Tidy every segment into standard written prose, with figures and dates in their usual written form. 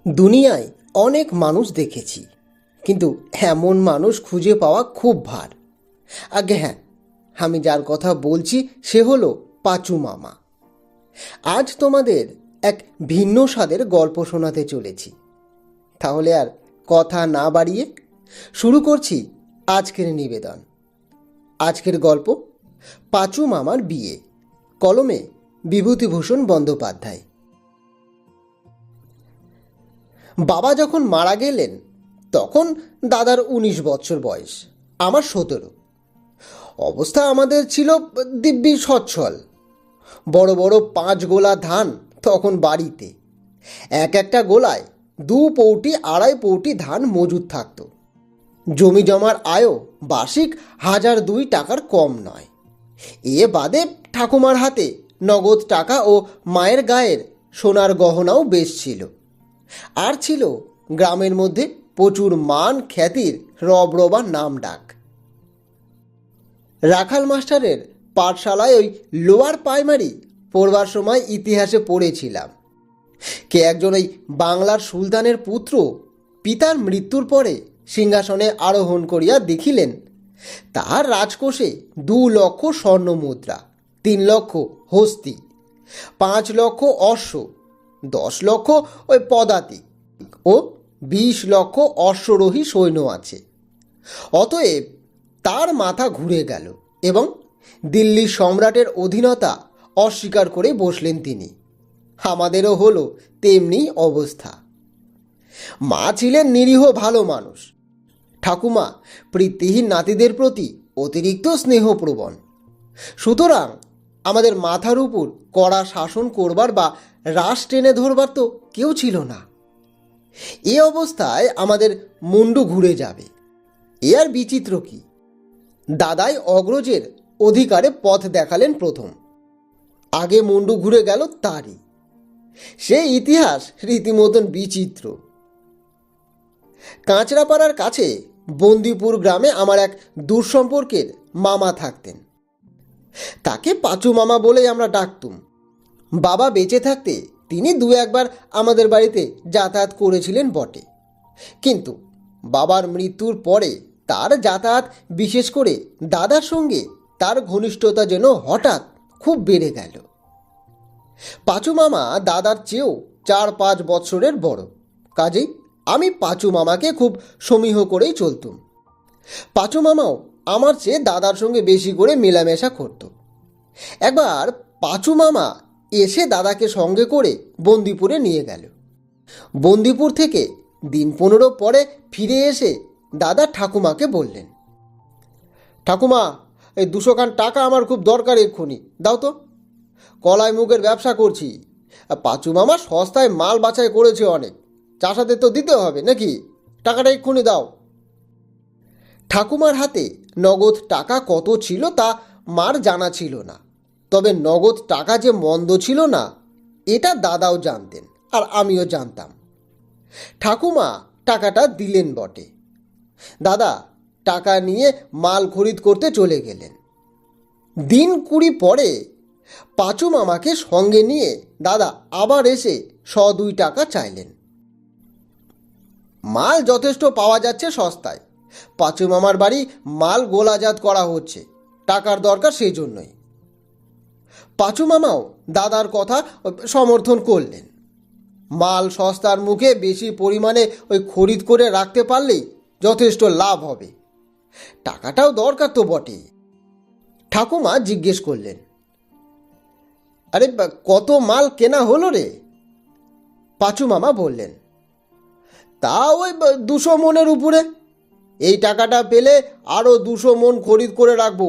দুনিয়ায় অনেক মানুষ দেখেছি, কিন্তু এমন মানুষ খুঁজে পাওয়া খুব ভার। আগে হ্যাঁ, আমি যার কথা বলছি সে হলো পাঁচু মামা। আজ তোমাদের এক ভিন্ন স্বাদের গল্প শোনাতে চলেছি। তাহলে আর কথা না বাড়িয়ে শুরু করছি আজকের নিবেদন। আজকের গল্প পাঁচু মামার বিয়ে, কলমে বিভূতিভূষণ বন্দ্যোপাধ্যায়। বাবা যখন মারা গেলেন তখন দাদার ১৯ বছর বয়স, আমার ১৭। অবস্থা আমাদের ছিল দিব্যি সচ্ছল। বড় বড় ৫ গোলা ধান তখন বাড়িতে। এক একটা গোলায় ২ পৌটি ২.৫ পৌটি ধান মজুদ থাকতো। জমি জমার আয়ও বার্ষিক ১,০০২ টাকার কম নয়। এ বাদে ঠাকুমার হাতে নগদ টাকা ও মায়ের গায়ের সোনার গহনাও বেশ ছিল। আর ছিল গ্রামের মধ্যে প্রচুর মান খ্যাতির রবরবা নাম ডাক। রাখাল মাস্টারের পাঠশালায় ওই লোয়ার প্রাইমারি পড়বার সময় ইতিহাসে পড়েছিলাম, কে একজন ওই বাংলার সুলতানের পুত্র পিতার মৃত্যুর পরে সিংহাসনে আরোহণ করিয়া দেখিলেন তাহার রাজকোষে ২ লক্ষ স্বর্ণ মুদ্রা, ৩ লক্ষ হস্তি, ৫ লক্ষ অশ্ব, ১০ লক্ষ ওই পদাতিক ও ২০ লক্ষ অশ্বারোহী সৈন্য আছে। অতএব তার মাথা ঘুরে গেল এবং দিল্লি সম্রাটের অধীনতা অস্বীকার করে বসলেন তিনি। আমাদেরও হলো তেমনি অবস্থা। মা ছিলেন নিরীহ ভালো মানুষ। ঠাকুমা প্রীতিহীন নাতিদের প্রতি অতিরিক্ত স্নেহপ্রবণ। সুতরাং আমাদের মাথার উপর কড়া শাসন করবার বা রাশ টেনে ধরবার তো কেউ ছিল না। এ অবস্থায় আমাদের মুন্ডু ঘুরে যাবে, এ আর বিচিত্র কি? দাদাই অগ্রজের অধিকারে পথ দেখালেন প্রথম, আগে মুন্ডু ঘুরে গেল তারই। সে ইতিহাস রীতিমতন বিচিত্র। কাঁচরাপাড়ার কাছে বন্দিপুর গ্রামে আমার এক দূরসম্পর্কের মামা থাকতেন। তাকে পাঁচু মামা বলেই আমরা ডাকতুম। বাবা বেঁচে থাকতে তিনি ২-১ বার আমাদের বাড়িতে যাতায়াত করেছিলেন বটে, কিন্তু বাবার মৃত্যুর পরে তার যাতায়াত, বিশেষ করে দাদার সঙ্গে তার ঘনিষ্ঠতা যেন হঠাৎ খুব বেড়ে গেল। পাঁচু মামা দাদার চেয়েও ৪-৫ বৎসরের বড়, কাজেই আমি পাঁচু মামাকে খুব সমীহ করেই চলতুম। পাঁচু মামাও আমার চেয়ে দাদার সঙ্গে বেশি করে মেলামেশা করত। একবার পাঁচু মামা এসে দাদাকে সঙ্গে করে বন্দিপুরে নিয়ে গেল। বন্দিপুর থেকে দিন ১৫ পরে ফিরে এসে দাদা ঠাকুমাকে বললেন, ঠাকুমা, এই ২০০ খান টাকা আমার খুব দরকার, এক্ষুনি দাও তো। কলাই মুগের ব্যবসা করছি। পাঁচু মামা সস্তায় মাল বাছাই করেছে অনেক, চাষাদের তো দিতে হবে নাকি, টাকাটা এক্ষুনি দাও। ঠাকুমার হাতে নগদ টাকা কত ছিল তা মার জানা ছিল না, তবে নগদ টাকা যে মন্দ ছিল না এটা দাদাও জানতেন আর আমিও জানতাম। ঠাকুমা টাকাটা দিলেন বটে। দাদা টাকা নিয়ে মাল খরিদ করতে চলে গেলেন। দিন ২০ পরে পাঁচু মামাকে সঙ্গে নিয়ে দাদা আবার এসে ১০২ টাকা চাইলেন। মাল যথেষ্ট পাওয়া যাচ্ছে সস্তায়, পাঁচু মামার বাড়ি মাল গোলাজাত করা হচ্ছে, টাকার দরকার সেই জন্যই। পাঁচু মামাও দাদার কথা সমর্থন করলেন। মাল সস্তার মুখে বেশি পরিমাণে ওই খরিদ করে রাখতে পারলেই যথেষ্ট লাভ হবে, টাকাটাও দরকার তো বটে। ঠাকুমা জিজ্ঞেস করলেন, আরে কত মাল কেনা হলো রে? পাঁচু মামা বললেন, তা ওই ২০০ মনের উপরে। এই টাকাটা পেলে আরও ২০০ মন খরিদ করে রাখবো।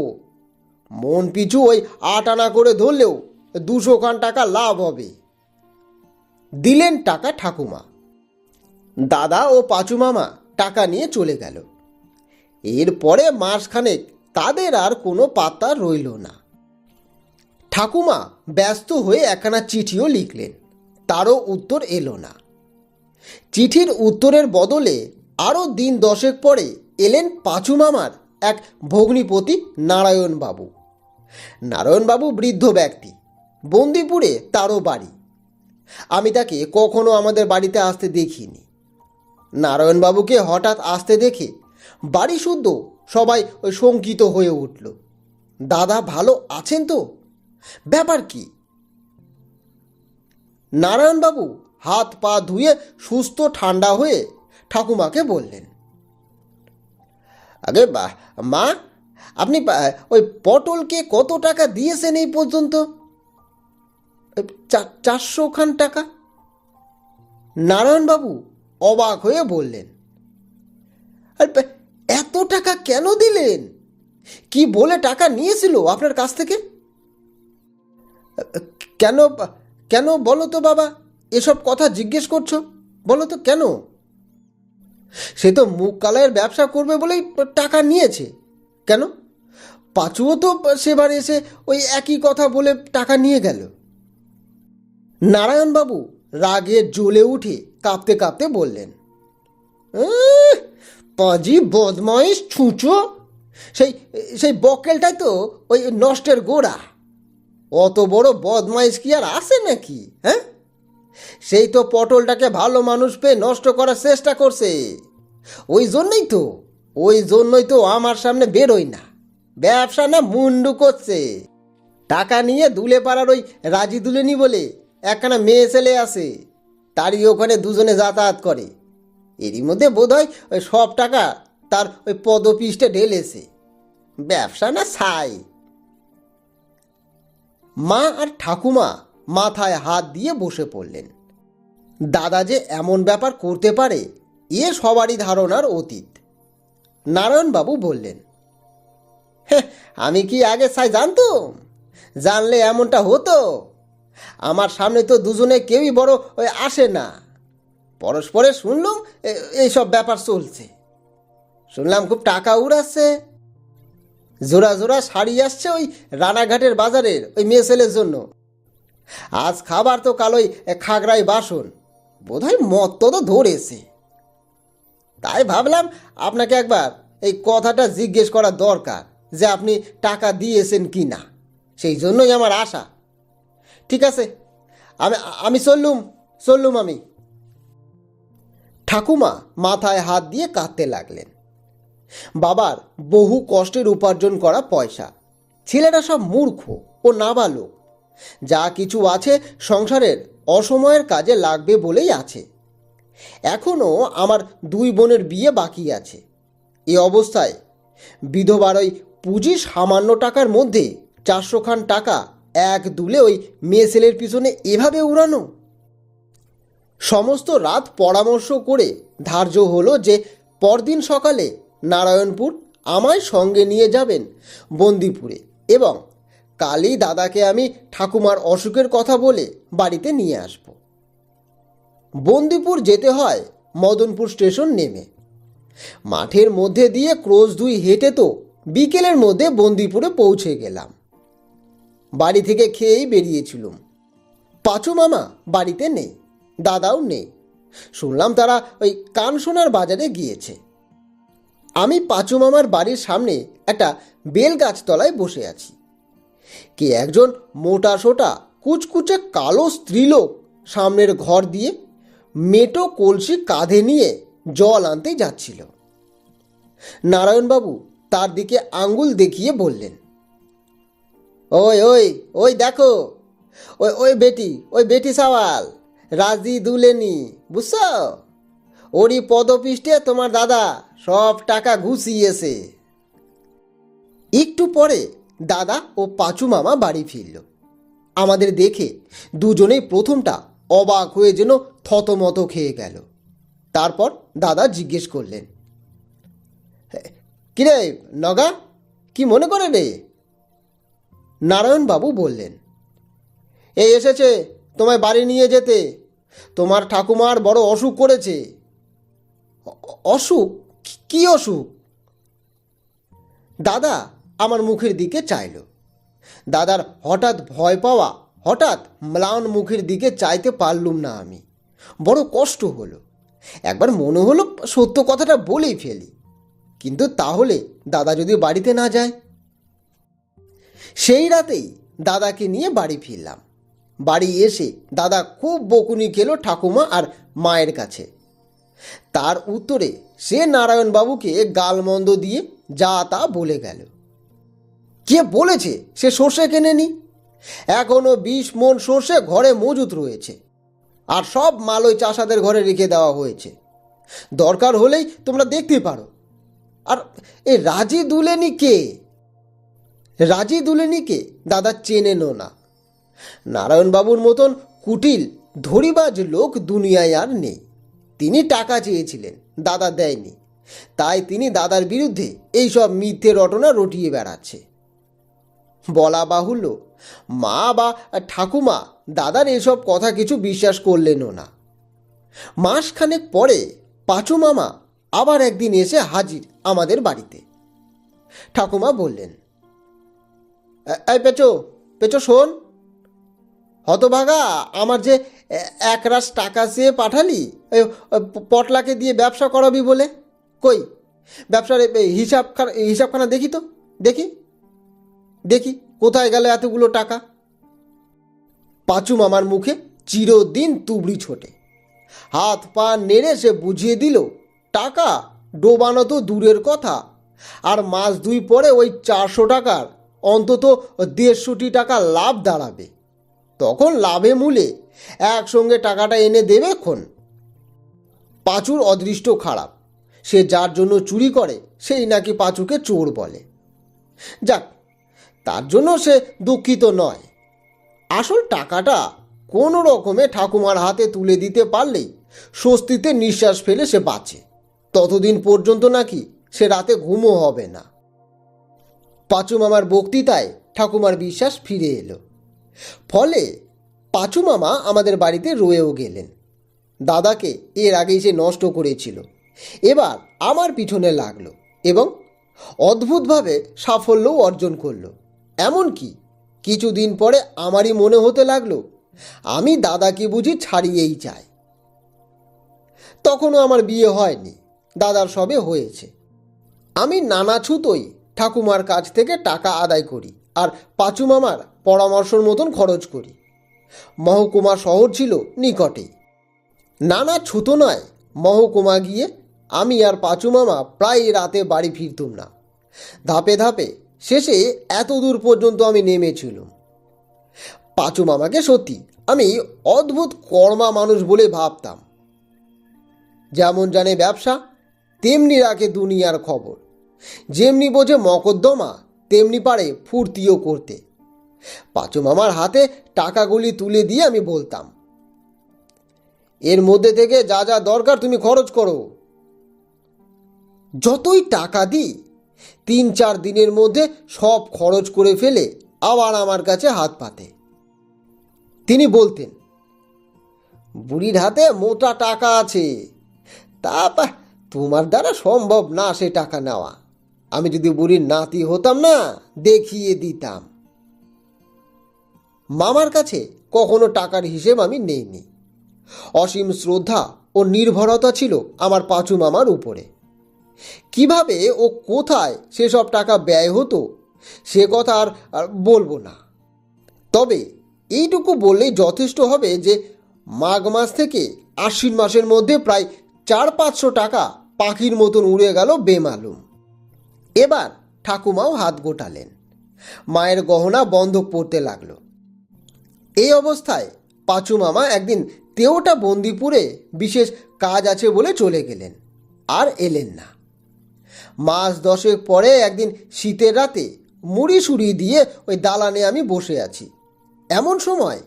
মন পিছু ওই ৮ আনা করে ধরলেও ২০০ খান টাকা লাভ হবে। দিলেন টাকা ঠাকুমা। দাদা ও পাঁচু মামা টাকা নিয়ে চলে গেল। এরপরে মাসখানেক তাদের আর কোনো পাত্তা রইল না। ঠাকুমা ব্যস্ত হয়ে একখানা চিঠিও লিখলেন, তারও উত্তর এলো না। চিঠির উত্তরের বদলে আরও দিন ১০ পরে এলেন পাঁচু মামার এক ভগ্নিপতি নারায়ণবাবু। নারায়ণবাবু বৃদ্ধ ব্যক্তি, বন্দিপুরে তারও বাড়ি। আমি তাকে কখনো আমাদের বাড়িতে আসতে দেখিনি। নারায়ণবাবুকে হঠাৎ আসতে দেখে বাড়ি শুদ্ধ সবাই ওই শঙ্কিত হয়ে উঠল। দাদা ভালো আছেন তো? ব্যাপার কি? নারায়ণবাবু হাত পা ধুয়ে সুস্থ ঠান্ডা হয়ে ঠাকুমাকে বললেন, আগে মা, আপনি ওই পটলকে কত টাকা দিয়েছেন এই পর্যন্ত? 400 খান টাকা। নারায়ণবাবু অবাক হয়ে বললেন, এত টাকা কেন দিলেন? কি বলে টাকা নিয়েছিল আপনার কাছ থেকে? কেন কেন বলো তো বাবা, এসব কথা জিজ্ঞেস করছো? বলো তো কেন? সে তো মুখ কালাইয়ের ব্যবসা করবে বলেই টাকা নিয়েছে। কেন? পাঁচুও তো সেবার এসে ওই একই কথা বলে টাকা নিয়ে গেল। নারায়ণবাবু রাগে জ্বলে উঠে কাঁপতে কাঁপতে বললেন, পাজি বদমাইশ ছুঁচো, সেই সেই বকেলটাই তো ওই নষ্টের গোড়া। অত বড় বদমাইশ কি আর আসে নাকি? হ্যাঁ, সেই তো পটলটাকে ভালো মানুষ পেয়ে নষ্ট করার চেষ্টা করছে। ওই জন্যই তো আমার সামনে বেরোয় না। ব্যবসা না মুন্ডু করছে। টাকা নিয়ে দুলে পাড়ার ওই রাজি দুলেনি বলে একখানা মেয়ে ছেলে আছে, তারই ওখানে দুজনে যাতায়াত করে। এরই মধ্যে বোধ হয় ওই সব টাকা তার ওই পদপিষ্টে ঢেলেছে। ব্যবসা না ছাই। মা আর ঠাকুমা মাথায় হাত দিয়ে বসে পড়লেন। দাদা যে এমন ব্যাপার করতে পারে এ সবারই ধারণার অতীত। নারায়ণবাবু বললেন, আমি কি আগে ছাই জানতাম? জানলে এমনটা হতো? আমার সামনে তো দুজনে কেউই বড় ওই আসে না। পরস্পরে শুনলাম এইসব ব্যাপার চলছে। শুনলাম খুব টাকা উড়াচ্ছে। জোড়া জোড়া শাড়ি আসছে ওই রানাঘাটের বাজারের ওই মেয়ে ছেলের জন্য। আজ খাবার তো কালোই খাগড়াই বাসন। বোধহয় মদ তো ধরেছে। তাই ভাবলাম আপনাকে একবার এই কথাটা জিজ্ঞেস করা দরকার যে আপনি টাকা দিয়েছেন কি না। সেই জন্যই আমার আশা। ঠিক আছে, আমি চললুম আমি। ঠাকুমা মাথায় হাত দিয়ে কাঁদতে লাগলেন। বাবার বহু কষ্টের উপার্জন করা পয়সা। ছেলেরা সব মূর্খ ও নাবালক। যা কিছু আছে সংসারের অসময়ের কাজে লাগবে বলেই আছে। এখনও আমার 2 বোনের বিয়ে বাকি আছে। এ অবস্থায় বিধবার ওই পুঁজি সামান্য টাকার মধ্যে 400 খান টাকা এক দুলে ওই মেয়ে ছেলের পিছনে এভাবে উড়ানো। সমস্ত রাত পরামর্শ করে ধার্য হলো যে পরদিন সকালে নারায়ণপুর আমায় সঙ্গে নিয়ে যাবেন বন্দিপুরে, এবং কালই দাদাকে আমি ঠাকুমার অসুখের কথা বলে বাড়িতে নিয়ে আসব। বন্দিপুর যেতে হয় মদনপুর স্টেশন নেমে। মাঠের মধ্যে দিয়ে ক্রোশ 2 হেঁটে তো বিকেলের মধ্যে বন্দিপুরে পৌঁছে গেলাম। বাড়ি থেকে খেয়েই বেরিয়েছিলাম। পাঁচু মামা বাড়িতে নেই, দাদাও নেই। শুনলাম তারা ওই কানসোনার বাজারে গিয়েছে। আমি পাঁচু মামার বাড়ির সামনে একটা বেল গাছতলায় বসে আছি। কে একজন মোটা সোটা কুচকুচে কালো স্ত্রীলোক সামনের ঘর দিয়ে মেটো কলসি কাঁধে নিয়ে জল আনতে যাচ্ছিল। নারায়ণবাবু তার দিকে আঙ্গুল দেখিয়ে বললেন, ওই ওই ওই দেখো, ওই বেটি সাওয়াল রাজি দুলেনি, বুঝছ? ওরই পদপিষ্টে তোমার দাদা সব টাকা ঘুষিয়েছে। একটু পরে দাদা ও পাঁচু মামা বাড়ি ফিরল। আমাদের দেখে দুজনেই প্রথমটা অবাক হয়ে যেন থতমত খেয়ে গেল। তারপর দাদা জিজ্ঞেস করলেন, কিরে নগা, কি মনে করে রে? নারায়ণবাবু বললেন, এই এসেছে তোমায় বাড়ি নিয়ে যেতে। তোমার ঠাকুমার বড় অসুখ করেছে। অসুখ? কি অসুখ? দাদা আমার মুখের দিকে চাইল। দাদার হঠাৎ ভয় পাওয়া, হঠাৎ ম্লান মুখের দিকে চাইতে পারলুম না আমি। বড় কষ্ট হলো। একবার মনে হলো সত্য কথাটা বলেই ফেলি, কিন্তু তাহলে দাদা যদি বাড়িতে না যায়। সেই রাতেই দাদাকে নিয়ে বাড়ি ফিরলাম। বাড়ি এসে দাদা খুব বকুনি খেলো ঠাকুমা আর মায়ের কাছে। তার উত্তরে সে নারায়ণবাবুকে গালমন্দ দিয়ে যা তা বলে গেল। কে বলেছে সে সর্ষে কেনেনি? এখনো 20 মণ সর্ষে ঘরে মজুত রয়েছে, আর সব মাল ওই চাষাদের ঘরে রেখে দেওয়া হয়েছে। দরকার হলেই তোমরা দেখতে পারো। আর এই রাজি দুলেনি কে? রাজি দুলেনিকে দাদা চেনেনও না। নারায়ণবাবুর মতন কুটিল ধরিবাজ লোক দুনিয়ায় আর নেই। তিনি টাকা চেয়েছিলেন, দাদা দেয়নি, তাই তিনি দাদার বিরুদ্ধে এইসব মিথ্যে রটনা রটিয়ে বেড়াচ্ছে। বলা বাহুল্য, মা বা ঠাকুমা দাদার এসব কথা কিছু বিশ্বাস করলেনও না। মাসখানেক পরে পাঁচু মামা আবার একদিন এসে হাজির আমাদের বাড়িতে। ঠাকুমা বললেন, এই পেঁচো পেঁচো শোন, হতভাগা আমার যে 1 রাশ টাকা চেয়ে পাঠালি ওই পটলাকে দিয়ে ব্যবসা করাবি বলে, কই ব্যবসার হিসাবখানা দেখি তো, দেখি দেখি কোথায় গেল এতগুলো টাকা। পাঁচু মামার মুখে চিরদিন তুবড়ি ছোটে। হাত পা নেড়ে সে বুঝিয়ে দিল, টাকা ডোবানো তো দূরের কথা, আর মাস 2 পরে ওই 400 টাকার অন্তত 150 টাকা লাভ দাঁড়াবে। তখন লাভে মূলে একসঙ্গে টাকাটা এনে দেবে ক্ষণ। পাঁচুর অদৃষ্ট খারাপ, সে যার জন্য চুরি করে সেই নাকি পাঁচুকে চোর বলে। যাক, তার জন্য সে দুঃখিত নয়। আসল টাকাটা কোনো রকমে ঠাকুমার হাতে তুলে দিতে পারলেই স্বস্তিতে নিঃশ্বাস ফেলে সে বাঁচে। ততদিন পর্যন্ত নাকি সে রাতে ঘুমও হবে না। পাঁচু মামার বক্তৃতায় ঠাকুমার বিশ্বাস ফিরে এলো। ফলে পাঁচু মামা আমাদের বাড়িতে রয়েও গেলেন। দাদাকে এর আগেই সে নষ্ট করেছিল, এবার আমার পিছনে লাগলো এবং অদ্ভুতভাবে সাফল্যও অর্জন করলো। এমনকি কিছুদিন পরে আমারই মনে হতে লাগলো আমি দাদাকে বুঝি ছাড়িয়েই চাই। তখনও আমার বিয়ে হয়নি, দাদার সবে হয়েছে। আমি নানা ছুতোই ঠাকুমার কাছ থেকে টাকা আদায় করি আর পাঁচু মামার পরামর্শর মতন খরচ করি। মহকুমা শহর ছিল নিকটেই। নানা ছুতো নয়, মহকুমা গিয়ে আমি আর পাঁচু মামা প্রায় রাতে বাড়ি ফিরতুম না। ধাপে ধাপে শেষে এত দূর পর্যন্ত আমি নেমেছিলাম। পাঁচু মামাকে সত্যি আমি অদ্ভুত কর্মা মানুষ বলে ভাবতাম। যেমন জানে ব্যবসা, তেমনি রাখে দুনিয়ার খবর। যেমনি বোঝে মকদ্দমা, তেমনি পারে ফুর্তিও করতে। পাঁচু মামার হাতে টাকাগুলি তুলে দিয়ে আমি বলতাম, এর মধ্যে থেকে যা যা দরকার তুমি খরচ করো। যতই টাকা দিই 3-4 দিনের মধ্যে সব খরচ করে ফেলে আবার আমার কাছে হাত পাতে। তিনি বলতেন, বুড়ির হাতে মোটা টাকা আছে, তা তোমার দ্বারা সম্ভব না সে টাকা নেওয়া। আমি যদি বুড়ির নাতি হতাম না, দেখিয়ে দিতাম। মামার কাছে কখনো টাকার হিসেব আমি নেইনি। অসীম শ্রদ্ধা ও নির্ভরতা ছিল আমার পাঁচু মামার উপরে। কিভাবে ও কোথায় সেসব টাকা ব্যয় হতো সে কথা আর বলবো না। তবে এইটুকু বললেই যথেষ্ট হবে যে মাঘ মাস থেকে আশ্বিন মাসের মধ্যে প্রায় 400-500 টাকা পাখির মতন উড়ে গেল বেমালুম। এবার ঠাকুমাও হাত গোটালেন, মায়ের গহনা বন্ধক পড়তে লাগলো। এই অবস্থায় পাঁচু মামা একদিন তেওটা বন্দিপুরে বিশেষ কাজ আছে বলে চলে গেলেন, আর এলেন না। মাস 10 পরে একদিন শীতের রাতে মুড়ি সুড়ি দিয়ে ওই দালানে আমি বসে আছি। এমন সময়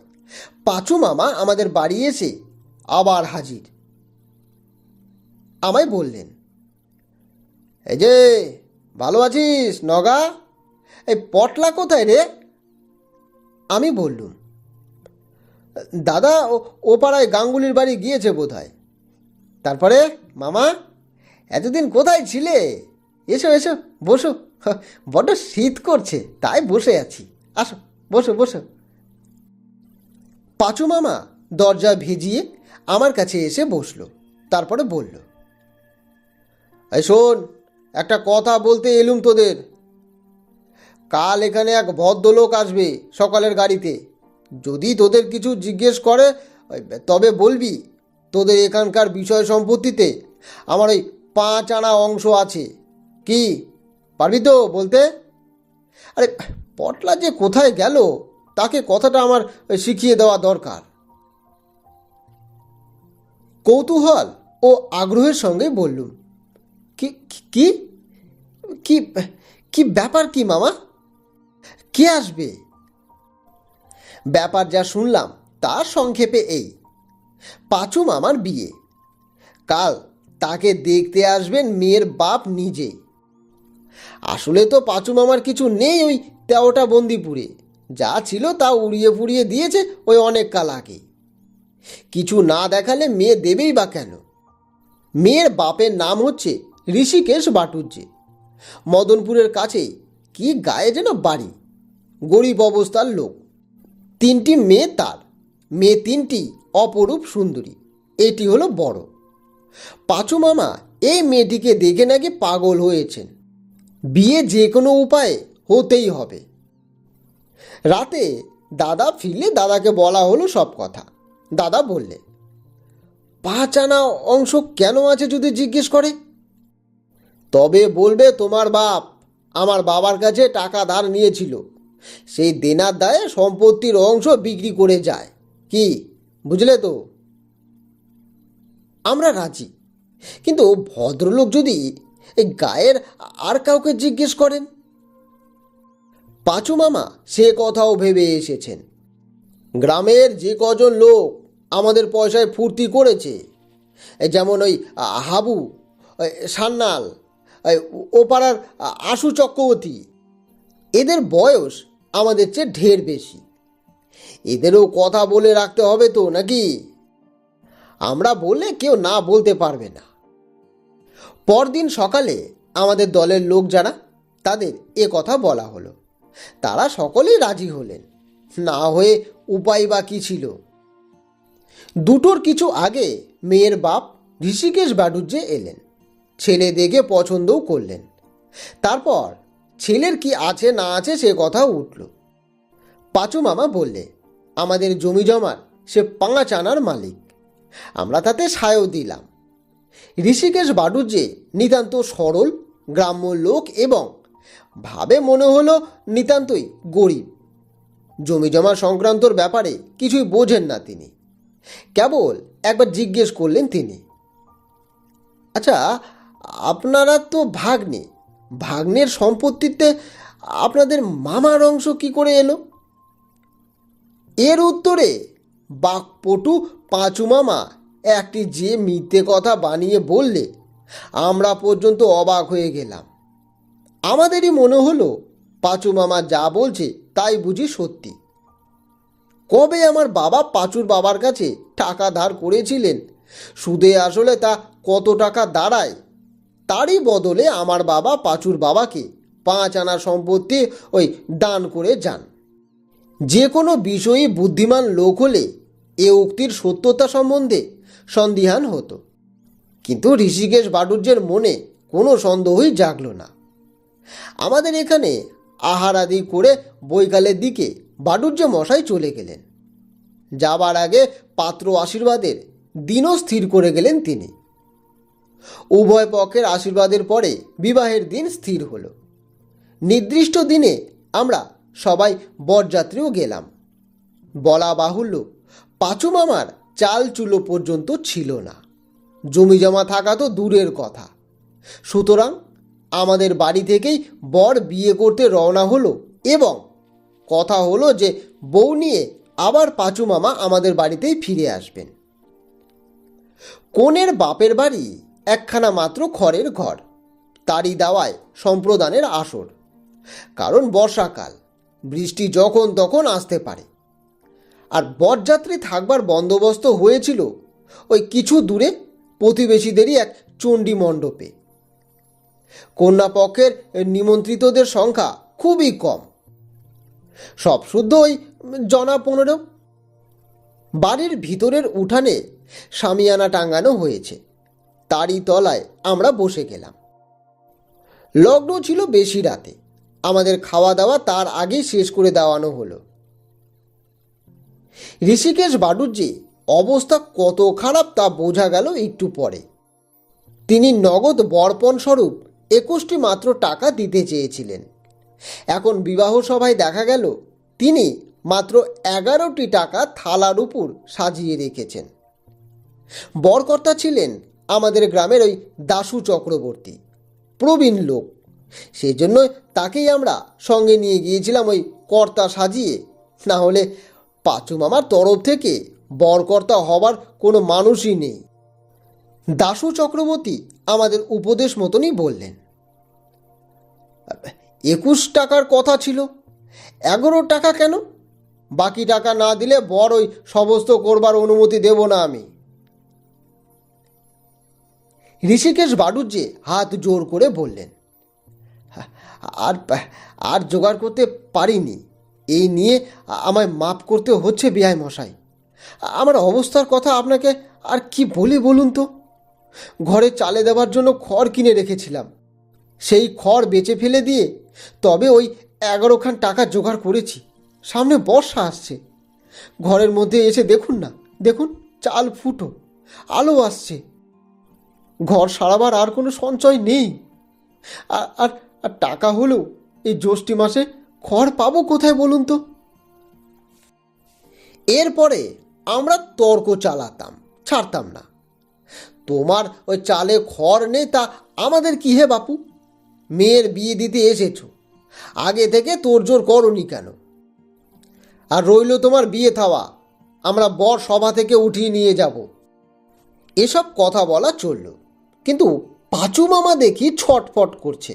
পাঁচু মামা আমাদের বাড়ি এসে আবার হাজির। আমায় বললেন, এই যে ভালো আছিস নগা, এই পটলা কোথায় রে? আমি বললুম, দাদা ও পাড়ায় গাঙ্গুলির বাড়ি গিয়েছে বোধহয়। তারপরে মামা, এতদিন কোথায় ছিলে? এসো এসো, বসো, বড্ড শীত করছে তাই বসে আছি, আসো বসো বসো। পাঁচু মামা দরজা ভেজিয়ে আমার কাছে এসে বসলো। তারপরে বলল, এই শোন, একটা কথা বলতে এলুম তোদের। কাল এখানে এক ভদ্রলোক আসবে সকালের গাড়িতে, যদি তোদের কিছু জিজ্ঞেস করে তবে বলবি তোদের এখানকার বিষয় সম্পত্তিতে আমার ওই 5 আনা অংশ আছে। কি পারবি তো বলতে? আরে পটলা যে কোথায় গেল তাকে কথাটা আমার শিখিয়ে দেওয়া দরকার। কৌতূহল ও আগ্রহের সঙ্গে বললুম, কি কি কি কি ব্যাপার কি মামা? কে আসবে? ব্যাপার যা শুনলাম তার সংক্ষেপে এই, পাঁচু মামার বিয়ে। কাল তাকে দেখতে আসবেন মেয়ের বাপ নিজেই। আসলে তো পাঁচু মামার কিছু নেই ওই 13টা বন্দিপুরে, যা ছিল তা উড়িয়ে ফুড়িয়ে দিয়েছে ওই অনেক কাল আগে। কিছু না দেখালে মেয়ে দেবেই বা কেন? মেয়ের বাপের নাম হচ্ছে ঋষিকেশ বাটুর্যে, মদনপুরের কাছেই কি গায়ে যেন বাড়ি, গরিব অবস্থার লোক। 3টি মেয়ে তার, মেয়ে 3টি অপরূপ সুন্দরী, এটি হলো বড়। পাঁচু মামা এই মেয়েটিকে দেখে নাকি পাগল হয়েছেন, বিয়ে যে কোনো উপায়ে হতেই হবে। রাতে দাদা ফিরলে দাদাকে বলা হলো সব কথা। দাদা বললে, 5 আনা অংশ কেন আছে যদি জিজ্ঞেস করে? তবে বলবে তোমার বাপ আমার বাবার কাছে টাকা ধার নিয়েছিল, সেই দেনার দায়ে সম্পত্তির অংশ বিক্রি করে যায়। কি বুঝলে তো? আমরা রাজি, কিন্তু ভদ্রলোক যদি এই গায়ের আর কাউকে জিজ্ঞেস করেন? পাঁচু মামা সে কথাও ভেবে এসেছেন। গ্রামের যে কজন লোক আমাদের পয়সায় ফুর্তি করেছে, যেমন ওই হাবু, সান্নাল, ও পাড়ার আশু চক্রবর্তী, এদের বয়স আমাদের চেয়ে ঢের বেশি। এদেরও কথা বলে রাখতে হবে তো নাকি? আমরা বললে কেউ না বলতে পারবে না। পরদিন সকালে আমাদের দলের লোক যারা, তাদের এ কথা বলা হলো। তারা সকলেই রাজি হলেন, না হয়ে উপায় বা কী ছিল? 2টোর কিছু আগে মেয়ের বাপ ঋষিকেশ বাটুর্যে এলেন, ছেলে দেখে পছন্দও করলেন। তারপর ছেলের কি আছে না আছে সে কথা উঠল। পাঁচু মামা বললে, আমাদের জমি জমার সে 5 আনার মালিক। আমরা তাতে সায়ও দিলাম। ঋষিকেশ বাটুর্যে নিতান্ত সরল গ্রাম্য লোক এবং ভাবে মনে হলো নিতান্তই গরিব। জমি জমা সংক্রান্তর ব্যাপারে কিছুই বোঝেন না তিনি। কেবল একবার জিজ্ঞেস করলেন তিনি, আচ্ছা আপনারা তো ভাগ্নে, ভাগ্নের সম্পত্তিতে আপনাদের মামার অংশ কি করে এলো? এর উত্তরে বাকপটু পাঁচু মামা একটি যে মিথ্যে কথা বানিয়ে বললে আমরা পর্যন্ত অবাক হয়ে গেলাম। আমাদেরই মনে হলো পাঁচু মামা যা বলছে তাই বুঝি সত্যি। কবে আমার বাবা পাঁচুর বাবার কাছে টাকা ধার করেছিলেন, সুদে আসলে তা কত টাকা দাঁড়ায়, তারই বদলে আমার বাবা পাঁচুর বাবাকে 5 আনার সম্পত্তি ওই দান করে যান। যে কোনো বিষয়ে বুদ্ধিমান লোক হলে এ উক্তির সত্যতা সম্বন্ধে সন্দিহান হতো, কিন্তু ঋষিকেশ বাটুর্যের মনে কোনো সন্দেহই জাগল না। আমাদের এখানে আহার আদি করে বৈকালের দিকে বাটুর্য মশাই চলে গেলেন। যাবার আগে পাত্র আশীর্বাদের দিনও স্থির করে গেলেন তিনি। উভয় পক্ষের আশীর্বাদের পরে বিবাহের দিন স্থির হলো। নির্দিষ্ট দিনে আমরা সবাই বরযাত্রীও গেলাম। বলা বাহুল্য, পাঁচু মামার চাল চুলো পর্যন্ত ছিল না, জমি জমা থাকা তো দূরের কথা। সুতরাং আমাদের বাড়ি থেকেই বর বিয়ে করতে রওনা হলো এবং কথা হলো যে বউ নিয়ে আবার পাঁচু মামা আমাদের বাড়িতেই ফিরে আসবেন। কনের বাপের বাড়ি একখানা মাত্র খড়ের ঘর, তারই দাওয়ায় সম্প্রদানের আসর। কারণ বর্ষাকাল, বৃষ্টি যখন তখন আসতে পারে। আর বরযাত্রী থাকবার বন্দোবস্ত হয়েছিল ওই কিছু দূরে প্রতিবেশীদেরই এক চণ্ডী মণ্ডপে। কন্যাপক্ষের নিমন্ত্রিতদের সংখ্যা খুবই কম, সব শুদ্ধ ওই 15 জন। বাড়ির ভিতরের উঠানে শামিয়ানা টাঙানো হয়েছে, তারই তলায় আমরা বসে গেলাম। লগ্ন ছিল বেশি রাতে, আমাদের খাওয়া দাওয়া তার আগেই শেষ করে দেওয়ানো হলো। ঋষিকেশ বাড়ুজ্যে অবস্থা কত খারাপ তা বোঝা গেল একটু পরে। তিনি নগদ বর্পণ স্বরূপ 21টি মাত্র টাকা দিতে চেয়েছিলেন। এখন বিবাহ সভায় দেখা গেল তিনি মাত্র 11টি টাকা থালার উপর সাজিয়ে রেখেছেন। বরকর্তা ছিলেন আমাদের গ্রামের ওই দাশু চক্রবর্তী, প্রবীণ লোক। সেই জন্য তাকেই আমরা সঙ্গে নিয়ে গিয়েছিলাম ওই কর্তা সাজিয়ে। না হলে পাঁচু মামার তরফ থেকে বরকর্তা হবার কোনো মানুষই নেই। দাশু চক্রবর্তী আমাদের উপদেশ মতনই বললেন, 21 টাকার কথা ছিল, 11 টাকা কেন? বাকি টাকা না দিলে বর ওই সমস্ত করবার অনুমতি দেব না আমি। ঋষিকেশ বাড়ুজ্যে হাত জোর করে বললেন, আর আর জোগাড় করতে পারিনি, এই নিয়ে আমায় মাপ করতে হচ্ছে বেয়াই মশাই। আমার অবস্থার কথা আপনাকে আর কি বলি বলুন তো। ঘরে চালে দেওয়ার জন্য খড় কিনে রেখেছিলাম, সেই খড় বেচে ফেলে দিয়ে তবে ওই 11খান টাকা জোগাড় করেছি। সামনে বর্ষা আসছে, ঘরের মধ্যে এসে দেখুন না, দেখুন চাল ফুটো, আলো আসছে, ঘর সারাবার আর কোনো সঞ্চয় নেই। আর আর টাকা হলেও এই জ্যৈষ্ঠী মাসে খড় পাবো কোথায় বলুন তো। এরপরে আমরা তর্ক চালাতাম, ছাড়তাম না। তোমার ওই চালে খড় নেই তা আমাদের কি হে বাপু? মেয়ের বিয়ে দিতে এসেছো, আগে থেকে তোড়জোড় করনি কেন? আর রইল তোমার বিয়ে থাওয়া, আমরা বর সভা থেকে উঠিয়ে নিয়ে যাব। এসব কথা বলা চলল, কিন্তু পাঁচু মামা দেখি ছটফট করছে।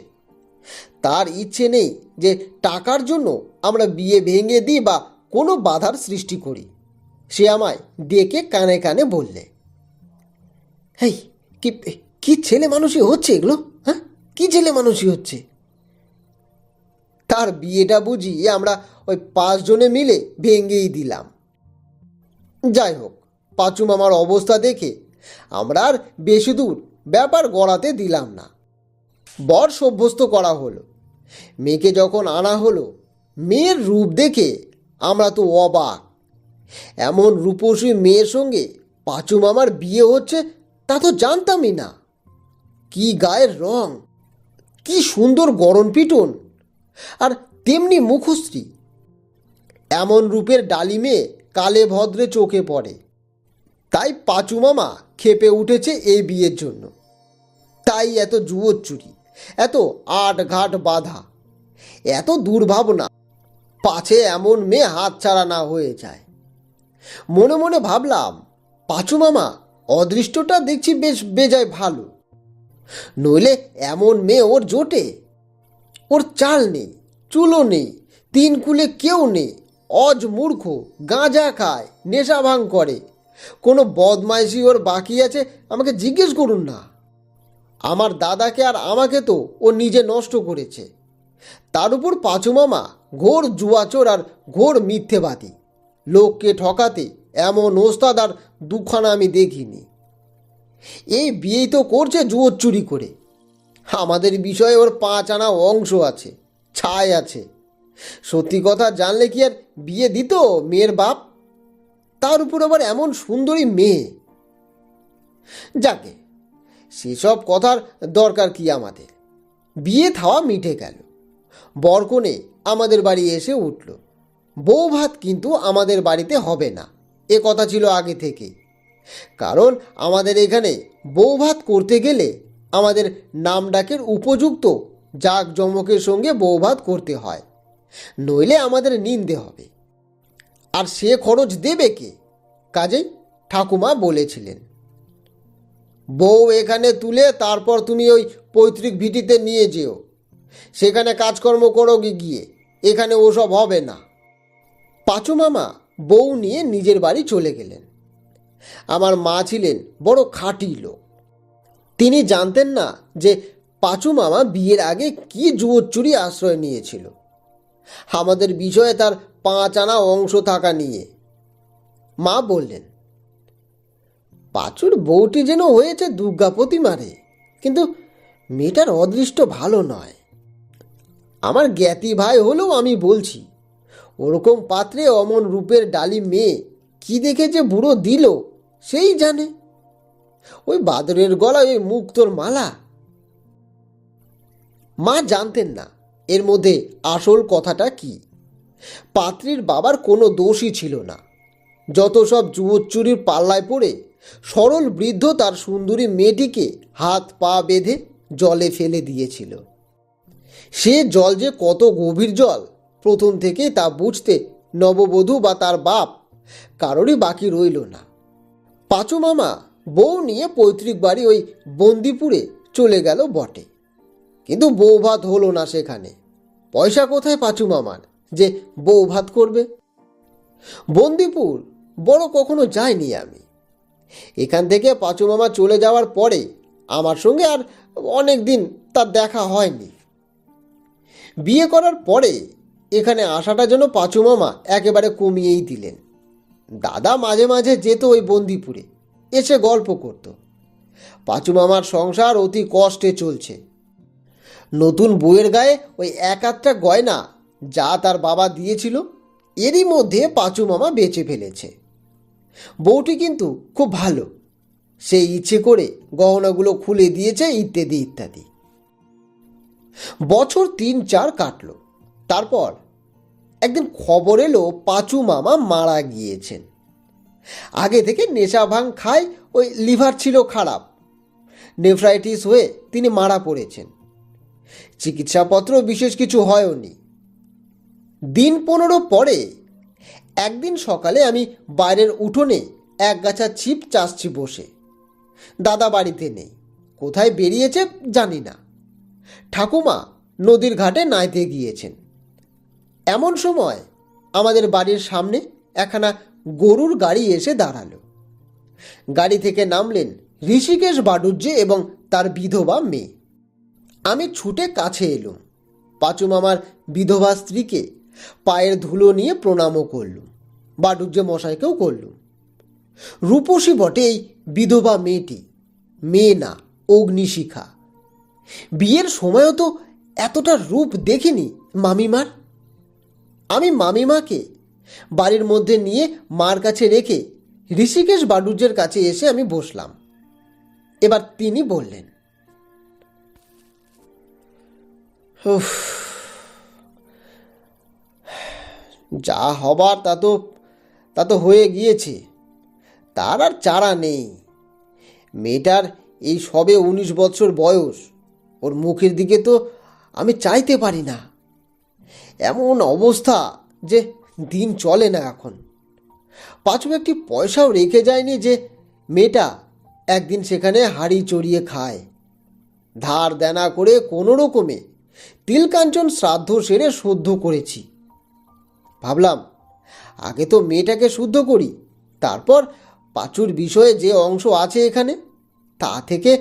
তার ইচ্ছে নেই যে টাকার জন্য আমরা বিয়ে ভেঙে দিই বা কোনো বাধার সৃষ্টি করি। সে আমায় ডেকে কানে কানে বললে, হেই, কি কি ছেলে মানুষই হচ্ছে এগুলো? হ্যাঁ, কি ছেলে মানুষই হচ্ছে? তার বিয়েটা বুঝি আমরা ওই 5 জনে মিলে ভেঙেই দিলাম। যাই হোক, পাঁচু মামার অবস্থা দেখে আমরা আর বেশি দূর ব্যাপার গড়াতে দিলাম না। বর সভ্যস্ত করা হলো। মেয়েকে যখন আনা হলো, মেয়ের রূপ দেখে আমরা তো অবাক। এমন রূপসী মেয়ের সঙ্গে পাঁচু মামার বিয়ে হচ্ছে তা তো জানতামই না। কি গায়ের রং, কি সুন্দর গড়ন পিটন, আর তেমনি মুখশ্রী। এমন রূপের ডালি মেয়ে কালে ভদ্রে চোখে পড়ে। তাই পাঁচু মামা খেপে উঠেছে এই বিয়ের জন্য। তাই এত জুয়োচ্চুরি, এত আটঘাট বাধা, এত দুর্ভাবনা, পাছে এমন মেয়ে হাতছাড়া না হয়ে যায়। মনে মনে ভাবলাম, পাঁচু মামা অদৃষ্টটা দেখছি বেশ বেজায় ভালো, নইলে এমন মেয়ে ওর জোটে? ওর চাল নেই, চুলো নেই, 3 কুলে কেউ নেই, অজ মূর্খ, গাঁজা খায়, নেশা ভাঙ করে, কোনো বদমাইশি ওর বাকি আছে আমাকে জিজ্ঞেস করুন না। আমার দাদাকে আর আমাকে তো ও নিজে নষ্ট করেছে। তার উপর পাঁচু মামা ঘোর জুয়াচোর আর ঘোর মিথ্যেবাদী। লোককে ঠকাতে এমন ওস্তাদ আর দুখানা আমি দেখিনি। এই বিয়েই তো করছে জুয়োর চুরি করে। আমাদের বিষয়ে ওর 5 আনা অংশ আছে, ছাই আছে। সত্যি কথা জানলে কি আর বিয়ে দিত মেয়ের বাপ? তার উপর আবার এমন সুন্দরী মেয়ে। যাকে, সেসব কথার দরকার কি আমাদের? বিয়ে থাওয়া মিটে গেল। বরকনে আমাদের বাড়ি এসে উঠল। বউ ভাত কিন্তু আমাদের বাড়িতে হবে না, এ কথা ছিল আগে থেকে। কারণ আমাদের এখানে বউ ভাত করতে গেলে আমাদের নাম ডাকের উপযুক্ত জাঁকজমকের সঙ্গে বউ ভাত করতে হয়, নইলে আমাদের নিন্দে হবে। আর সে খরচ দেবে কে? কাজেই ঠাকুমা বলেছিলেন, বউ এখানে তুলে তারপর তুমি ওই পৈতৃক ভিটিতে নিয়ে যেও, সেখানে কাজকর্ম করো গিয়ে, এখানে ওসব হবে না। পাঁচু মামা বউ নিয়ে নিজের বাড়ি চলে গেলেন। আমার মা ছিলেন বড় খাঁটি লোক। তিনি জানতেন না যে পাঁচু মামা বিয়ের আগে কি জুয়োচ্চুরি আশ্রয় নিয়েছিল, আমাদের বিষয়ে তার 5 আনা অংশ থাকা নিয়ে। মা বললেন, পাঁচুর বউটি যেন হয়েছে দুর্গাপতি মারে, কিন্তু মেয়েটার অদৃষ্ট ভালো নয়। আমার জ্ঞাতি ভাই হলেও আমি বলছি, ওরকম পাত্রে অমন রূপের ডালি মেয়ে কি দেখে যে বুড়ো দিল সেই জানে। ওই বাদরের গলায় ওই মুক্তোর মালা। মা জানতেন না এর মধ্যে আসল কথাটা কি। পাত্রীর বাবার কোনো দোষই ছিল না। যত সব চুরির পাল্লায় পড়ে সরল বৃদ্ধ তার সুন্দরী মেয়েটিকে হাত পা বেঁধে জলে ফেলে দিয়েছিল। সে জল যে কত গভীর জল প্রথম থেকেই তা বুঝতে নববধূ বা তার বাপ কারোরই বাকি রইল না। পাঁচু মামা বউ নিয়ে পৈতৃক বাড়ি ওই বন্দিপুরে চলে গেল বটে, কিন্তু বউ ভাত হলো না সেখানে। পয়সা কোথায় পাঁচু মামার যে বউ ভাত করবে? বন্দিপুর বড় কখনো যাইনি আমি। এখান থেকে পাঁচু মামা চলে যাওয়ার পরে আমার সঙ্গে আর অনেক দিন তার দেখা হয়নি। বিয়ে করার পরে এখানে আসাটা যেন পাঁচু মামা একেবারে কমিয়েই দিলেন। দাদা মাঝে মাঝে যেত ওই বন্দিপুরে, এসে গল্প করত। পাঁচু মামার সংসার অতি কষ্টে চলছে। নতুন বউয়ের গায়ে ওই এক আধটা গয়না যা তার বাবা দিয়েছিল এরই মধ্যে পাঁচু মামা বেচে ফেলেছে। বউটি কিন্তু খুব ভালো, সে ইচ্ছে করে গহনাগুলো খুলে দিয়েছে ইত্যাদি ইত্যাদি। বছর 3-4 কাটল। তারপর একদিন খবর এলো পাঁচু মামা মারা গিয়েছেন। আগে থেকে নেশা ভাঙ খায়, ওই লিভার ছিল খারাপ, নেফ্রাইটিস হয়ে তিনি মারা পড়েছেন। চিকিৎসাপত্র বিশেষ কিছু হয়নি। দিন 15 পরে একদিন সকালে আমি বাইরের উঠোনে এক গাছা ছিপ চাষছি বসে। দাদা বাড়িতে নেই, কোথায় বেরিয়েছে জানি না। ঠাকুমা নদীর ঘাটে নাইতে গিয়েছেন। এমন সময় আমাদের বাড়ির সামনে একখানা গরুর গাড়ি এসে দাঁড়ালো। গাড়ি থেকে নামলেন ঋষিকেশ বাডুজ্জে এবং তার বিধবা মেয়ে। আমি ছুটে কাছে এলুম। পাঁচু মামার বিধবা স্ত্রীকে পায়ের ধুলো নিয়ে প্রণামও করলুম, বাডুজ্জে মশাইকেও করলুম। রূপসী বটে এই বিধবা মেয়েটি, মেয়ে না অগ্নিশিখা। বিয়ের সময়ও তো এতটা রূপ দেখিনি মামিমার। আমি মামিমাকে বাড়ির মধ্যে নিয়ে মার কাছে রেখে ঋষিকেশ বাডুজ্জের কাছে এসে আমি বসলাম। এবার তিনি বললেন, যা হবার তা তো হয়ে গিয়েছে, তার আর চারা নেই। মেয়েটার এই সবে 19 বছর বয়স, ওর মুখের দিকে তো আমি চাইতে পারি না। এমন অবস্থা যে দিন চলে না এখন। পাঁচু একটি পয়সাও রেখে যায়নি যে মেয়েটা একদিন সেখানে হাঁড়ি চড়িয়ে খায়। ধার দেনা করে কোনো রকমে তিলকাঞ্চন শ্রাদ্ধ সেরে শুদ্ধ করেছি। ভাবলাম আগে তো মেয়েটাকে শুদ্ধ করি, তারপর পাঁচুর বিষয়ে যে অংশ আছে এখানে তা থেকে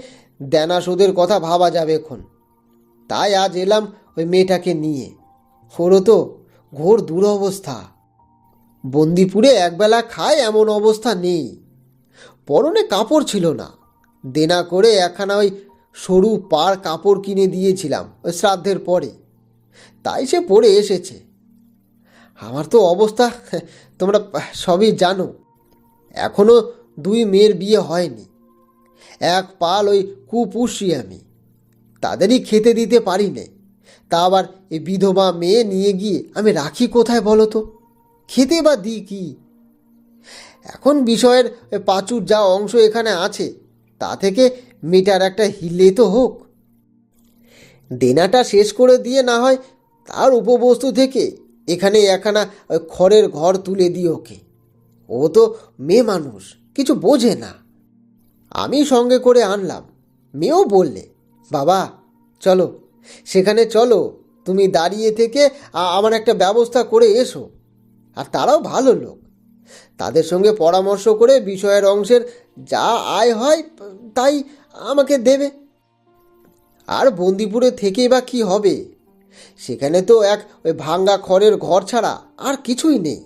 দেনা শোধের কথা ভাবা যাবে এখন। তাই আজ এলাম ওই মেয়েটাকে নিয়ে। ওরও তো ঘোর দুরবস্থা। বন্দিপুরে একবেলা খায় এমন অবস্থা নেই। পরনে কাপড় ছিল না। দেনা করে একখানা ওই সরু পাড় কাপড় কিনে দিয়েছিলাম ওই শ্রাদ্ধের পরে, তাই সে পরে এসেছে। আমার তো অবস্থা তোমরা সবই জানো। এখনো 2 মেয়ের বিয়ে হয়নি। এক পাল ওই কুপুষি আমি, তাদেরই খেতে দিতে পারি নে। তা আবার এই বিধবা মেয়ে নিয়ে গিয়ে আমি রাখি কোথায় বলো তো? খেতে বা দিই কি? এখন বিষয়ের পাঁচুর যা অংশ এখানে আছে তা থেকে মেয়েটার একটা হিলে তো হোক। দেনাটা শেষ করে দিয়ে না হয় তার উপবস্তু থেকে এখানে একখানা খড়ের ঘর তুলে দিই ওকে। ও তো মেয়ে মানুষ, কিছু বোঝে না। আমি সঙ্গে করে আনলাম। মেয়েও বললে, বাবা চলো সেখানে চলো, তুমি দাঁড়িয়ে থেকে আমার একটা ব্যবস্থা করে এসো। আর তারাও ভালো লোক, তাদের সঙ্গে পরামর্শ করে বিষয়ের অংশের যা আয় হয় তাই আমাকে দেবে। আর বন্দিপুরে থেকেই বা কী হবে? সেখানে তো ওই ভাঙ্গা খড়ের ঘর ছাড়া আর কিছুই নেই।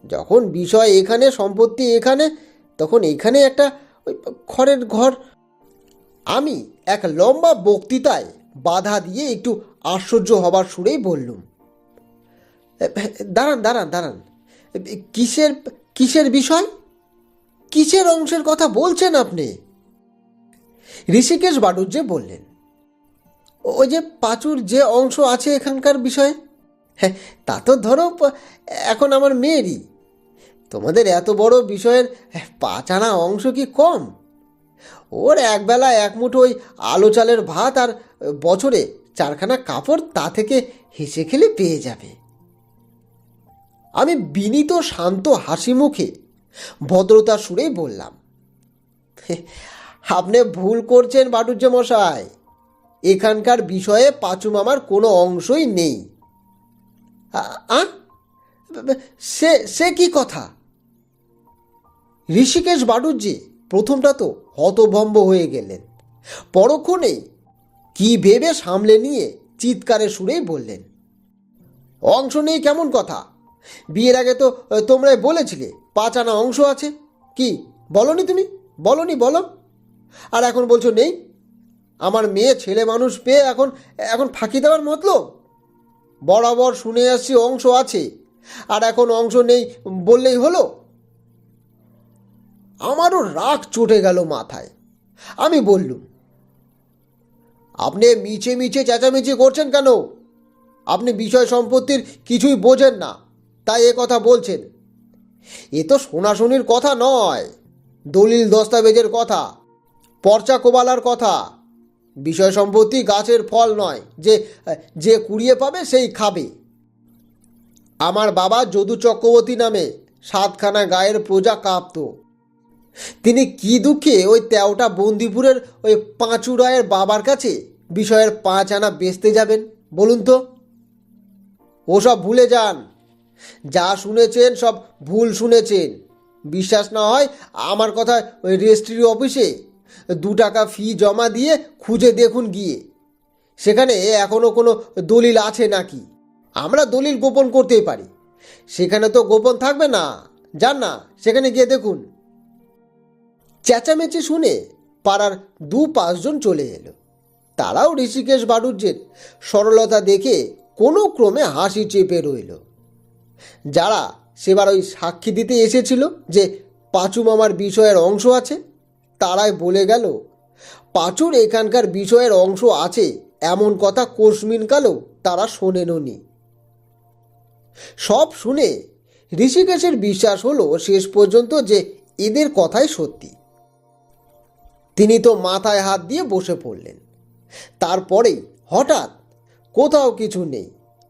যখন বিষয় এখানে, সম্পত্তি এখানে, তখন এখানে একটা ওই খড়ের ঘর। আমি এক লম্বা বক্তৃতায় বাধা দিয়ে একটু আশ্চর্য হবার সুরেই বললুম, দাঁড়ান দাঁড়ান দাঁড়ান, কিসের কিসের বিষয়, কিসের অংশের কথা বলছেন আপনি? ঋষিকেশ বাড়ুজ্যে বললেন, ওই যে পাঁচুর যে অংশ আছে এখানকার বিষয়ে। হ্যাঁ, তা তো ধরো এখন আমার মেয়েরই। তোমাদের এত বড় বিষয়ের 5 আনা অংশ কি কম? ওর একবেলা এক মুঠো ওই আলো চালের ভাত আর বছরে 4খানা কাপড়, তা থেকে হেসে খেলে পেয়ে যাবে। আমি বিনীত শান্ত হাসি মুখে ভদ্রতার সুরেই বললাম, আপনি ভুল করছেন বাটুর্য মশাই, এখানকার বিষয়ে পাঁচু মামার কোনো অংশই নেই। আ সে সে কি কথা? ঋষিকেশ বাটুর্যি প্রথমটা তো হতভম্ব হয়ে গেলেন, পরক্ষণেই কি ভেবে সামলে নিয়ে চিৎকারের সুরেই বললেন, অংশ নেই কেমন কথা? বিয়ের আগে তো তোমরাই বলেছিলে 5 আনা অংশ আছে। কি বলনি তুমি? বলনি, বলো। আর এখন বলছো নেই? আমার মেয়ে ছেলে মানুষ পেয়ে এখন এখন ফাঁকি দেওয়ার মতলব? বরাবর শুনে আসছি অংশ আছে, আর এখন অংশ নেই বললেই হলো? আমারও রাগ চটে গেল মাথায়। আমি বললুম, আপনি মিছে মিছে চেঁচামেচি করছেন কেন? আপনি বিষয় সম্পত্তির কিছুই বোঝেন না, তাই এ কথা বলছেন। এ তো শোনাশুনির কথা নয়, দলিল দস্তাবেজের কথা, পর্চা কোবালার কথা। বিষয় সম্পত্তি গাছের ফল নয় যে যে কুড়িয়ে পাবে সেই খাবে। আমার বাবা যদু চক্রবর্তী নামে 7খানা গায়ের প্রজা কাঁপত। তিনি কি দুঃখে ওই 13টা বন্দিপুরের ওই পাঁচু রায়ের বাবার কাছে বিষয়ের 5 আনা বেচতে যাবেন বলুন তো? ওসব ভুলে যান, যা শুনেছেন সব ভুল শুনেছেন। বিশ্বাস না হয় আমার কথা ওই রেজিস্ট্রি অফিসে 2 টাকা ফি জমা দিয়ে খুঁজে দেখুন গিয়ে, সেখানে এখনও কোনো দলিল আছে নাকি। আমরা দলিল গোপন করতেই পারি, সেখানে তো গোপন থাকবে না। যান না, সেখানে গিয়ে দেখুন। চেঁচামেচি শুনে পাড়ার 2-5 জন চলে এলো। তারাও ঋষিকেশ বাটুর্যের সরলতা দেখে কোনো ক্রমে হাসি চেপে রইল। যারা সেবার ওই সাক্ষী দিতে এসেছিল যে পাঁচু মামার বিষয়ের অংশ আছে, তারাই বলে গেল পাঁচুর এখানকার বিষয়ের অংশ আছে এমন কথা কোশমিনকালেও তারা শোনেননি। সব শুনে ঋষিকেশের বিশ্বাস হলো শেষ পর্যন্ত যে এদের কথাই সত্যি। তিনি তো মাথায় হাত দিয়ে বসে পড়লেন। তারপরেই হঠাৎ কোথাও কিছু নেই,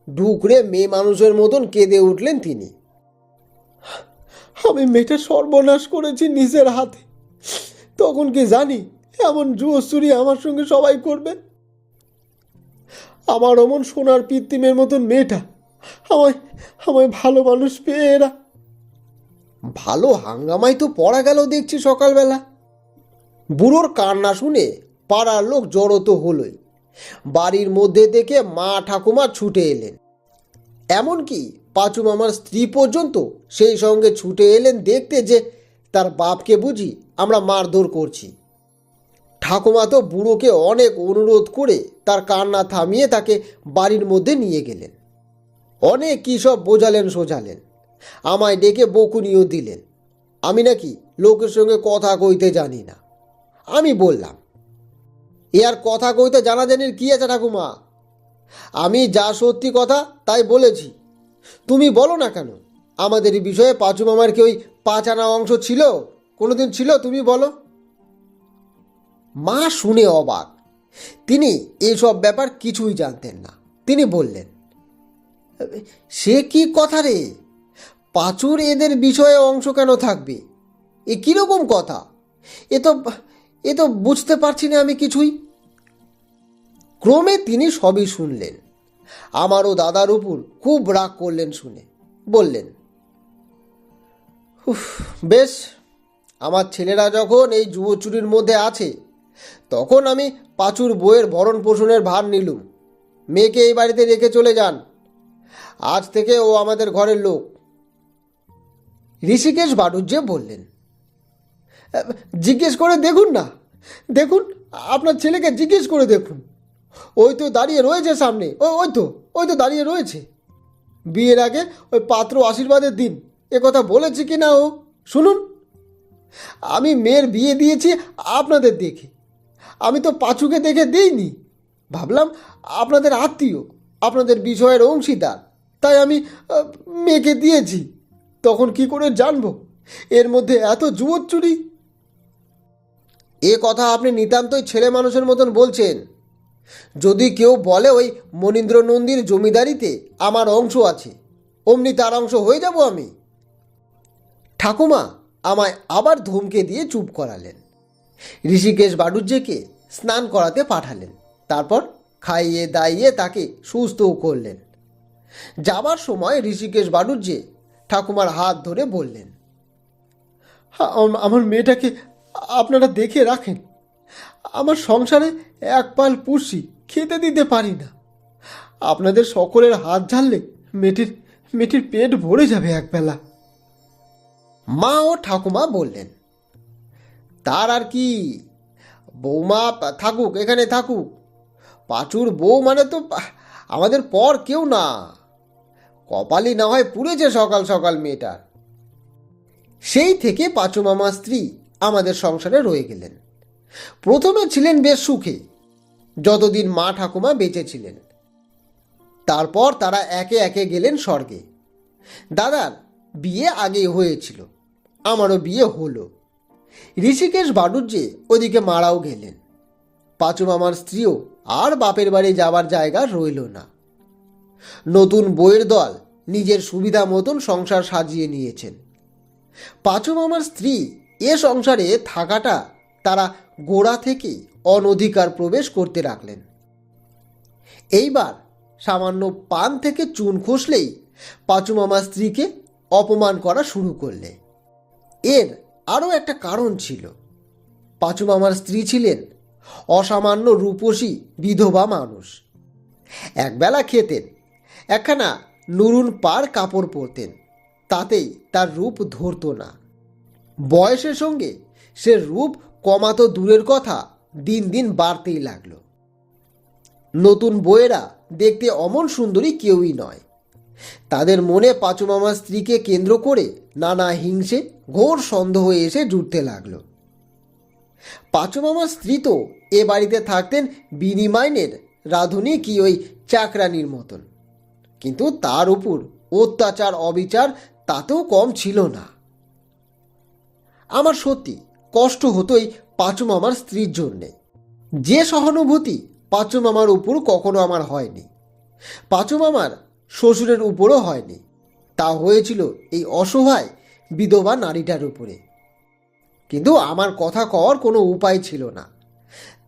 ঢুকরে মেয়ে মানুষের মতন কেঁদে উঠলেন তিনি। আমি মেয়েটা সর্বনাশ করেছি নিজের হাতে। তখন কি জানি এমন জুয়োচুরি আমার সঙ্গে সবাই করবে। আমার অমন সোনার পিত্তিমের মতন মেয়েটা আমায় আমায় ভালো মানুষ পেয়ে এরা। ভালো হাঙ্গামাই তো পড়া গেল দেখছি সকালবেলা। বুড়োর কান্না শুনে পাড়ার লোক জড়ো তো হলোই। বাড়ির মধ্যে থেকে মা ঠাকুমা ছুটে এলেন, এমনকি পাঁচু মামার স্ত্রী পর্যন্ত সেই সঙ্গে ছুটে এলেন দেখতে যে তার বাপকে বুঝি আমরা মারধর করছি। ঠাকুমা তো বুড়োকে অনেক অনুরোধ করে তার কান্না থামিয়ে তাকে বাড়ির মধ্যে নিয়ে গেলেন। অনেক কী সব বোঝালেন সোঝালেন, আমায় ডেকে বকুনিও দিলেন। আমি নাকি লোকের সঙ্গে কথা কইতে জানি না। আমি বললাম, এ আর কথা কইতে জানাজানির কি আছে ঠাকুমা? আমি যা সত্যি কথা তাই বলেছি। তুমি বলো না কেন আমাদের এই বিষয়ে পাঁচু মামার কি ওই 5 আনা অংশ ছিল? কোনোদিন ছিল? তুমি বলো। মা শুনে অবাক। তিনি এসব ব্যাপার কিছুই জানতেন না। তিনি বললেন, সে কি কথা রে? পাঁচুর এদের বিষয়ে অংশ কেন থাকবে? এ কীরকম কথা? এ তো বুঝতে পারছি না আমি কিছুই। ক্রমে তিনি সবই শুনলেন। আমারও দাদার উপর খুব রাগ করলেন শুনে। বললেন, বেশ, আমার ছেলেরা যখন এই জুয়োচুরির মধ্যে আছে তখন আমি পাঁচুর বইয়ের ভরণ পোষণের ভার নিলুম। মেয়েকে এই বাড়িতে রেখে চলে যান। আজ থেকে ও আমাদের ঘরের লোক। ঋষিকেশ বাটুর্যে বললেন, জিজ্ঞেস করে দেখুন না, দেখুন আপনার ছেলেকে জিজ্ঞেস করে দেখুন। ওই তো দাঁড়িয়ে রয়েছে সামনে, ওই তো দাঁড়িয়ে রয়েছে। বিয়ের আগে ওই পাত্র আশীর্বাদের দিন এ কথা বলেছে কি না ও শুনুন। আমি মেয়ের বিয়ে দিয়েছি আপনাদের দেখে, আমি তো পাঁচুকে দেখে দিইনি। ভাবলাম আপনাদের আত্মীয়, আপনাদের বিষয়ের অংশীদার, তাই আমি মেয়েকে দিয়েছি। তখন কি করে জানবো এর মধ্যে এত জুয়োচুরি? এ কথা আপনি নিতান্তই ছেলে মানুষের মতন বলছেন। যদি কেউ বলে ওই মনীন্দ্র নন্দীর জমিদারিতে আমার অংশ আছে, অমনি তার অংশ হয়ে যাব আমি। ঠাকুমা আমায় আবার ধমকে দিয়ে চুপ করালেন। ঋষিকেশ বাড়ুজ্যেকে স্নান করাতে পাঠালেন, তারপর খাইয়ে দাইয়ে তাকে সুস্থও করলেন। যাবার সময় ঋষিকেশ বাড়ুজ্যে ঠাকুমার হাত ধরে বললেন, আমার মেয়েটাকে আপনারা দেখে রাখেন। আমার সংসারে এক পাল পুষি খেতে দিতে পারি না। আপনাদের সকলের হাত ঝাড়লে মেয়েটির পেট ভরে যাবে একবেলা। মা ও ঠাকুমা বললেন, তার আর কি, বৌমা থাকুক, এখানে থাকুক। পাঁচুর বউ মানে তো আমাদের পর কেউ না। কপালই না হয় পুড়েছে সকাল সকাল মেয়েটার। সেই থেকে পাঁচু মামার স্ত্রী আমাদের সংসারে রয়ে গেলেন। প্রথমে ছিলেন বেশ সুখে, যতদিন মা ঠাকুমা বেঁচে ছিলেন। তারপর তারা একে একে গেলেন স্বর্গে। দাদার বিয়ে আগেই হয়েছিল, আমারও বিয়ে হলো। ঋষিকেশ বাড়ুজ্যে ওদিকে মারাও গেলেন। পাঁচু মামার স্ত্রীও আর বাপের বাড়ি যাবার জায়গা রইল না। নতুন বউয়ের দল নিজের সুবিধা মতন সংসার সাজিয়ে নিয়েছেন। পাঁচু মামার স্ত্রী এ সংসারে থাকাটা তারা গোড়া থেকে অনধিকার প্রবেশ করতে রাখলেন। এইবার সামান্য পান থেকে চুন খসলেই পাঁচু মামার স্ত্রীকে অপমান করা শুরু করলে। এর আরও একটা কারণ ছিল। পাঁচু মামার স্ত্রী ছিলেন অসামান্য রূপসী বিধবা মানুষ। একবেলা খেতেন, একখানা নুরুন পার কাপড় পরতেন, তাতেই তার রূপ ধরত না। বয়সের সঙ্গে সে রূপ কমাতো দূরের কথা, দিন দিন বাড়তেই লাগলো। নতুন বউয়েরা দেখতে অমন সুন্দরী কেউই নয়। তাদের মনে পাঁচু মামার স্ত্রীকে কেন্দ্র করে নানা হিংসে ঘোর সন্দেহ এসে জুটতে লাগলো। পাঁচু মামার স্ত্রী তো এ বাড়িতে থাকতেন বিনিমাইনের রাঁধুনি কি ওই চাকরানির মতন, কিন্তু তার উপর অত্যাচার অবিচার তাতেও কম ছিল না। আমার সত্যি কষ্ট হতো এই পাঁচু মামার স্ত্রীর জন্যে। যে সহানুভূতি পাঁচু মামার উপর কখনো আমার হয়নি, পাঁচু মামার শ্বশুরের উপরও হয়নি। তা হয়েছিল এই অসহায় বিধবা নারীটার উপরে। কিন্তু আমার কথা কওয়ার কোনো উপায় ছিল না,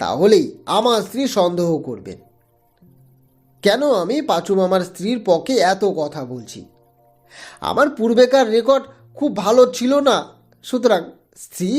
তাহলেই আমার স্ত্রী সন্দেহ করবেন। কেন আমি পাঁচু মামার স্ত্রীর পক্ষে এত কথা বলছি? আমার পূর্বেকার রেকর্ড খুব ভালো ছিল না, সুতরাং স্ত্রী